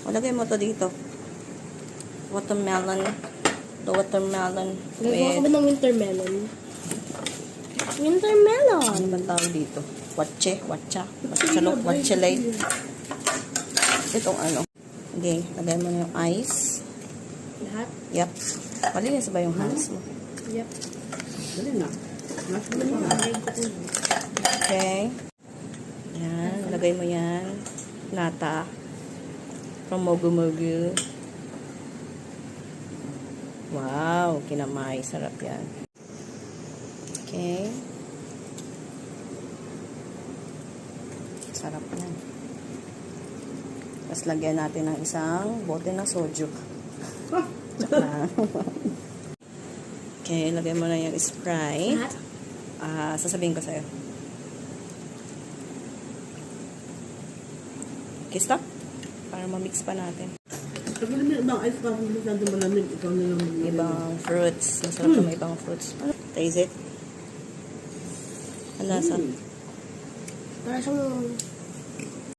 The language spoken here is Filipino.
Lagay mo to dito. Watermelon. The watermelon. Gagawa ka ba ng wintermelon? Wintermelon! Ano ba tawag dito? Watche? Watcha? Watchelay? Itong ano. Okay, lagay mo na yung ice. Lahat? Yep. Malinis ba yung hands mo? Yep. Dali na. Okay. Yan. Lagay mo yan. Nata. From Mogu. Wow. Kinamay. Sarap yan. Okay. Sarap yan. Tapos lagyan natin ng isang bote ng soju. Okay, lagay mo na yung Sprite. Lahat? Sasabihin ko sa'yo. Okay, stop. Para ma-mix pa natin. Pag alam mo ibang ice pa, kung masyado malamig, ikaw na lang mag-inom. Ibang fruits. Masarap na may ibang fruits. Taste it. Ang lasa. Para siyang